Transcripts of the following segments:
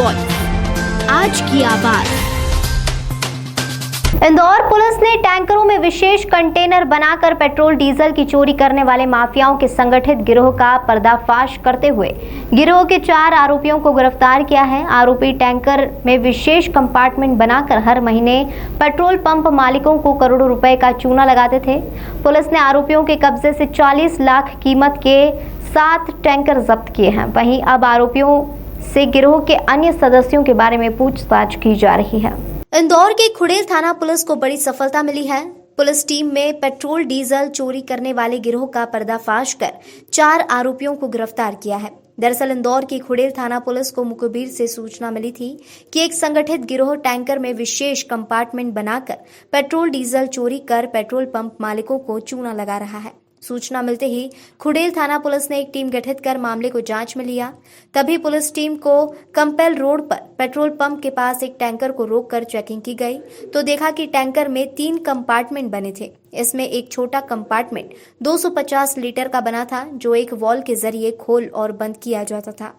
Voice, आज की आवाज। इंदौर पुलिस ने टैंकरों में विशेष कंटेनर बनाकर पेट्रोल डीजल की चोरी करने वाले माफियाओं के संगठित गिरोह का पर्दाफाश करते हुए गिरोह के 4 आरोपियों को गिरफ्तार किया है। आरोपी टैंकर में विशेष कंपार्टमेंट बनाकर हर महीने पेट्रोल पंप मालिकों को करोड़ों रुपए का चूना लगाते थे। पुलिस ने आरोपियों के कब्जे से 40 लाख कीमत के 7 टैंकर जब्त किए हैं। वहीं अब आरोपियों से गिरोह के अन्य सदस्यों के बारे में पूछताछ की जा रही है। इंदौर के खुड़ेल थाना पुलिस को बड़ी सफलता मिली है। पुलिस टीम में पेट्रोल डीजल चोरी करने वाले गिरोह का पर्दाफाश कर 4 आरोपियों को गिरफ्तार किया है। दरअसल इंदौर की खुड़ेल थाना पुलिस को मुखबिर से सूचना मिली थी कि एक संगठित गिरोह टैंकर में विशेष कंपार्टमेंट बनाकर पेट्रोल डीजल चोरी कर पेट्रोल पंप मालिकों को चूना लगा रहा है। सूचना मिलते ही खुड़ेल थाना पुलिस ने एक टीम गठित कर मामले को जांच में लिया। तभी पुलिस टीम को कंपेल रोड पर पेट्रोल पंप के पास एक टैंकर को रोककर चेकिंग की गई तो देखा कि टैंकर में 3 कंपार्टमेंट बने थे। इसमें एक छोटा कंपार्टमेंट 250 लीटर का बना था जो एक वॉल के जरिए खोल और बंद किया जाता था।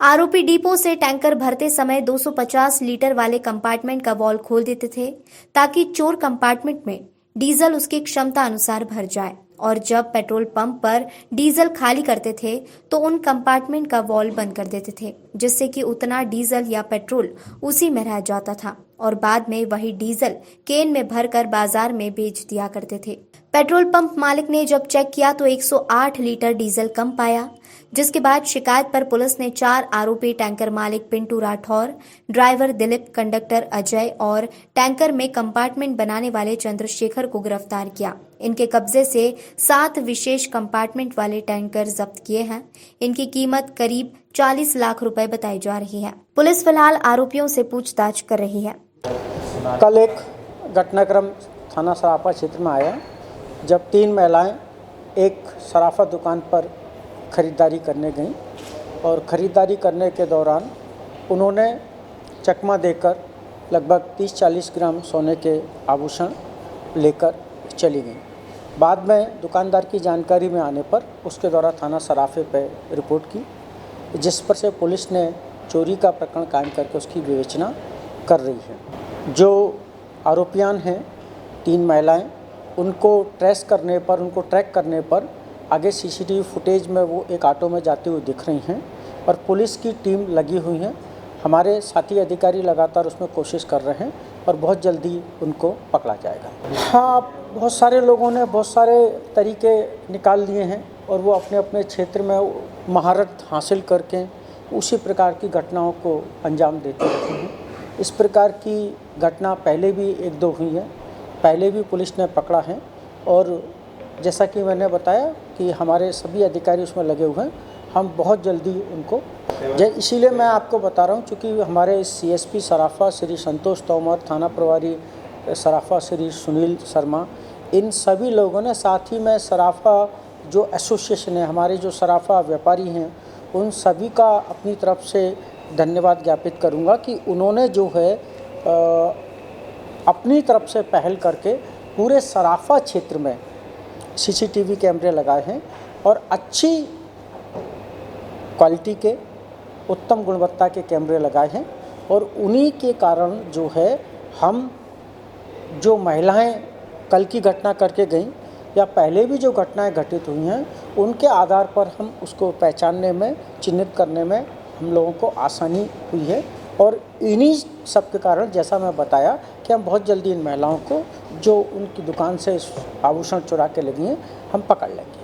आरोपी डिपो से टैंकर भरते समय 250 लीटर वाले कंपार्टमेंट का वॉल खोल देते थे ताकि चोर कंपार्टमेंट में डीजल उसकी क्षमता अनुसार भर जाए और जब पेट्रोल पंप पर डीजल खाली करते थे तो उन कंपार्टमेंट का वॉल बंद कर देते थे, जिससे कि उतना डीजल या पेट्रोल उसी में रह जाता था और बाद में वही डीजल केन में भरकर बाजार में बेच दिया करते थे। पेट्रोल पंप मालिक ने जब चेक किया तो 108 लीटर डीजल कम पाया, जिसके बाद शिकायत पर पुलिस ने 4 आरोपी टैंकर मालिक पिंटू राठौर, ड्राइवर दिलीप, कंडक्टर अजय और टैंकर में कंपार्टमेंट बनाने वाले चंद्रशेखर को गिरफ्तार किया। इनके कब्जे से 7 विशेष कंपार्टमेंट वाले टैंकर जब्त किए हैं। इनकी कीमत करीब 40 लाख रुपए बताई जा रही है। पुलिस फिलहाल आरोपियों से पूछताछ कर रही है। कल एक घटनाक्रम थाना सराफा क्षेत्र में आया जब 3 महिलाएं एक सराफा दुकान पर खरीदारी करने गईं और ख़रीदारी करने के दौरान उन्होंने चकमा देकर लगभग 30-40 ग्राम सोने के आभूषण लेकर चली गईं। बाद में दुकानदार की जानकारी में आने पर उसके द्वारा थाना सराफे पर रिपोर्ट की, जिस पर से पुलिस ने चोरी का प्रकरण कायम करके उसकी विवेचना कर रही है। जो आरोपियां हैं 3 महिलाएं, उनको ट्रैक करने पर आगे सीसीटीवी फुटेज में वो एक ऑटो में जाती हुई दिख रही हैं और पुलिस की टीम लगी हुई है। हमारे साथी अधिकारी लगातार उसमें कोशिश कर रहे हैं और बहुत जल्दी उनको पकड़ा जाएगा। हाँ, बहुत सारे लोगों ने बहुत सारे तरीके निकाल लिए हैं और वो अपने अपने क्षेत्र में महारत हासिल करके उसी प्रकार की घटनाओं को अंजाम देते रहते हैं। इस प्रकार की घटना पहले भी 1-2 हुई है, पहले भी पुलिस ने पकड़ा है और जैसा कि मैंने बताया कि हमारे सभी अधिकारी उसमें लगे हुए हैं। हम बहुत जल्दी उनको इसीलिए मैं आपको बता रहा हूँ क्योंकि हमारे सीएसपी सराफा श्री संतोष तोमर, थाना प्रभारी सराफा श्री सुनील शर्मा, इन सभी लोगों ने, साथ ही में सराफा जो एसोसिएशन है, हमारे जो सराफा व्यापारी हैं, उन सभी का अपनी तरफ से धन्यवाद ज्ञापित करूँगा कि उन्होंने जो है अपनी तरफ से पहल करके पूरे सराफा क्षेत्र में सीसीटीवी कैमरे लगाए हैं और अच्छी क्वालिटी के, उत्तम गुणवत्ता के कैमरे लगाए हैं और उन्हीं के कारण जो है हम जो महिलाएं कल की घटना करके गईं या पहले भी जो घटनाएं घटित हुई हैं उनके आधार पर हम उसको पहचानने में, चिन्हित करने में हम लोगों को आसानी हुई है और इन्हीं सब के कारण जैसा मैं बताया कि हम बहुत जल्दी इन महिलाओं को जो उनकी दुकान से आभूषण चुरा के लगी हैं हम पकड़ लेंगे।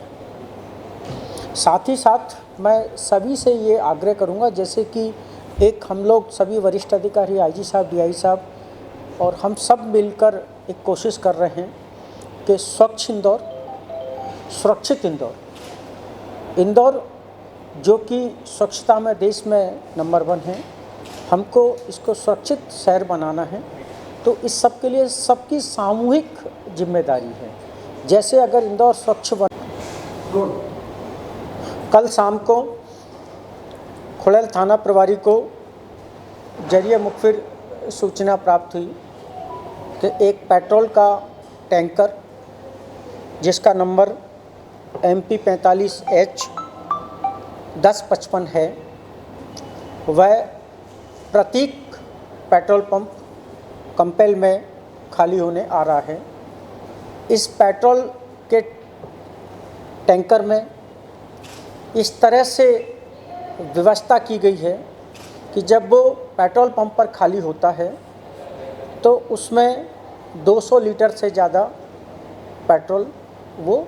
साथ ही साथ मैं सभी से ये आग्रह करूंगा, जैसे कि एक हम लोग सभी वरिष्ठ अधिकारी, आईजी साहब, डीआई साहब और हम सब मिलकर एक कोशिश कर रहे हैं कि स्वच्छ इंदौर, सुरक्षित इंदौर जो कि स्वच्छता में देश में नंबर 1 है, हमको इसको सुरक्षित शहर बनाना है। तो इस सब के लिए सबकी सामूहिक जिम्मेदारी है। जैसे अगर इंदौर स्वच्छ बन, कल शाम को खुड़ेल थाना प्रभारी को जरिए मुखबिर सूचना प्राप्त हुई कि एक पेट्रोल का टैंकर जिसका नंबर MP 45H 1055 है, वह प्रतीक पेट्रोल पंप कंपेल में खाली होने आ रहा है। इस पेट्रोल के टैंकर में इस तरह से व्यवस्था की गई है कि जब वो पेट्रोल पंप पर खाली होता है तो उसमें 200 लीटर से ज़्यादा पेट्रोल वो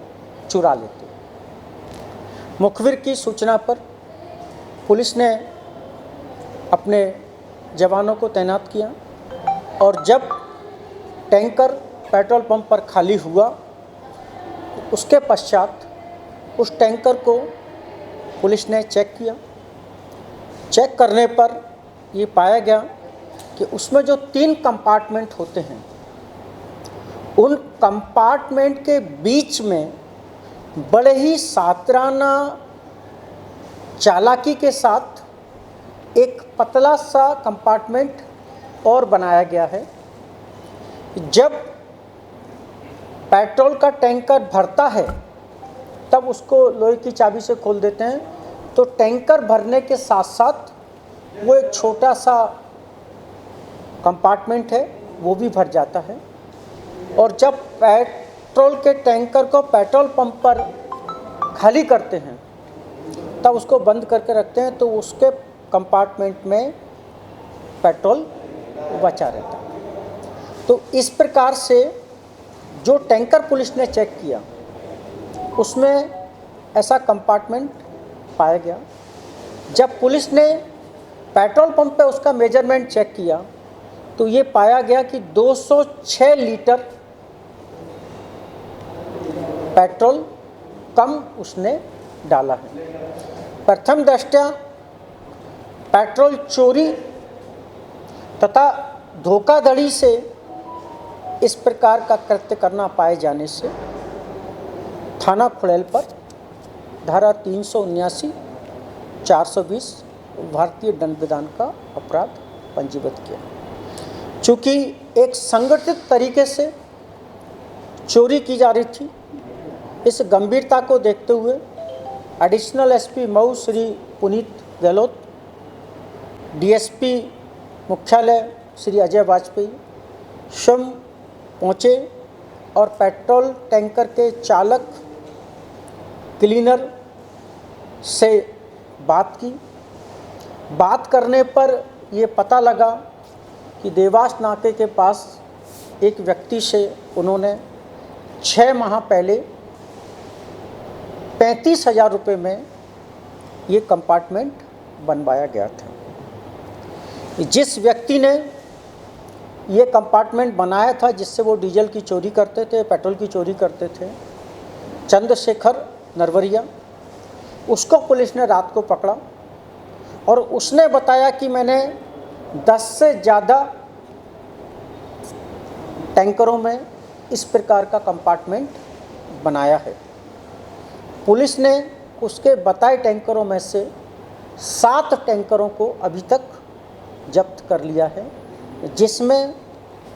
चुरा लेते हैं। मुखबिर की सूचना पर पुलिस ने अपने जवानों को तैनात किया और जब टैंकर पेट्रोल पंप पर खाली हुआ उसके पश्चात उस टैंकर को पुलिस ने चेक किया। चेक करने पर ये पाया गया कि उसमें जो 3 कंपार्टमेंट होते हैं उन कंपार्टमेंट के बीच में बड़े ही सातराना चालाकी के साथ एक पतला सा कंपार्टमेंट और बनाया गया है। जब पेट्रोल का टैंकर भरता है तब उसको लोहे की चाबी से खोल देते हैं, तो टैंकर भरने के साथ साथ वो एक छोटा सा कंपार्टमेंट है वो भी भर जाता है। और जब पेट्रोल के टैंकर को पेट्रोल पंप पर खाली करते हैं तब उसको बंद करके रखते हैं, तो उसके कंपार्टमेंट में पेट्रोल बचा रहता है। तो इस प्रकार से जो टैंकर पुलिस ने चेक किया उसमें ऐसा कंपार्टमेंट पाया गया। जब पुलिस ने पेट्रोल पंप पे उसका मेजरमेंट चेक किया तो ये पाया गया कि 206 लीटर पेट्रोल कम उसने डाला है। प्रथम दृष्टया पेट्रोल चोरी तथा धोखाधड़ी से इस प्रकार का कृत्य करना पाए जाने से थाना खुड़ैल पर धारा 379, 420 भारतीय दंड विधान का अपराध पंजीबद्ध किया। चूँकि एक संगठित तरीके से चोरी की जा रही थी, इस गंभीरता को देखते हुए additional SP Mau Shri Puneet Gehlot, DSP मुख्यालय श्री अजय वाजपेयी स्वयं पहुँचे और पेट्रोल टैंकर के चालक क्लीनर से बात की। बात करने पर ये पता लगा कि देवास नाके के पास एक व्यक्ति से उन्होंने 6 माह पहले 35,000 रुपये में ये कंपार्टमेंट बनवाया गया था। जिस व्यक्ति ने ये कंपार्टमेंट बनाया था जिससे वो डीजल की चोरी करते थे, पेट्रोल की चोरी करते थे, चंद्रशेखर नरवरिया, उसको पुलिस ने रात को पकड़ा और उसने बताया कि मैंने 10 से ज़्यादा टैंकरों में इस प्रकार का कंपार्टमेंट बनाया है। पुलिस ने उसके बताए टैंकरों में से 7 टैंकरों को अभी तक जब्त कर लिया है, जिसमें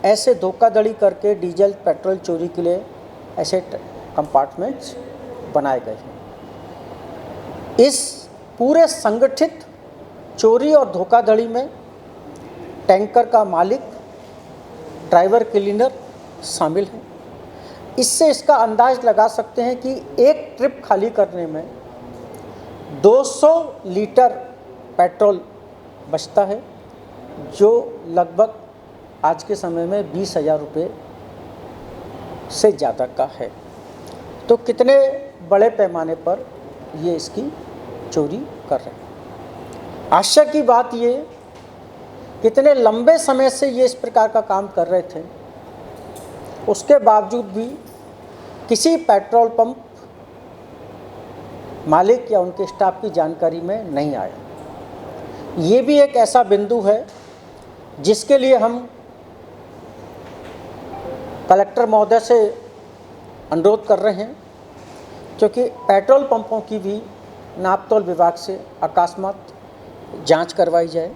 ऐसे धोखाधड़ी करके डीजल पेट्रोल चोरी के लिए ऐसे कंपार्टमेंट्स बनाए गए हैं। इस पूरे संगठित चोरी और धोखाधड़ी में टैंकर का मालिक, ड्राइवर, क्लीनर शामिल हैं। इससे इसका अंदाज लगा सकते हैं कि एक ट्रिप खाली करने में 200 लीटर पेट्रोल बचता है, जो लगभग आज के समय में 20,000 रुपये से ज़्यादा का है। तो कितने बड़े पैमाने पर ये इसकी चोरी कर रहे हैं। आश्चर्य की बात ये कितने लंबे समय से ये इस प्रकार का काम कर रहे थे, उसके बावजूद भी किसी पेट्रोल पंप मालिक या उनके स्टाफ की जानकारी में नहीं आया। ये भी एक ऐसा बिंदु है जिसके लिए हम कलेक्टर महोदय से अनुरोध कर रहे हैं, क्योंकि पेट्रोल पंपों की भी नापतोल विभाग से अकस्मात जांच करवाई जाए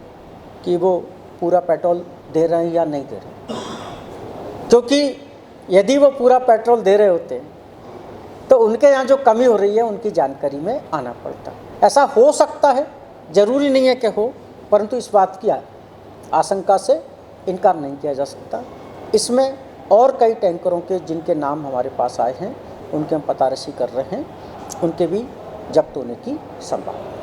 कि वो पूरा पेट्रोल दे रहे हैं या नहीं दे रहे, क्योंकि यदि वो पूरा पेट्रोल दे रहे होते तो उनके यहाँ जो कमी हो रही है उनकी जानकारी में आना पड़ता। ऐसा हो सकता है, ज़रूरी नहीं है कि हो, परंतु इस बात की आशंका से इनकार नहीं किया जा सकता। इसमें और कई टैंकरों के जिनके नाम हमारे पास आए हैं उनके हम पतारसी कर रहे हैं, उनके भी जब्त होने की संभावना है।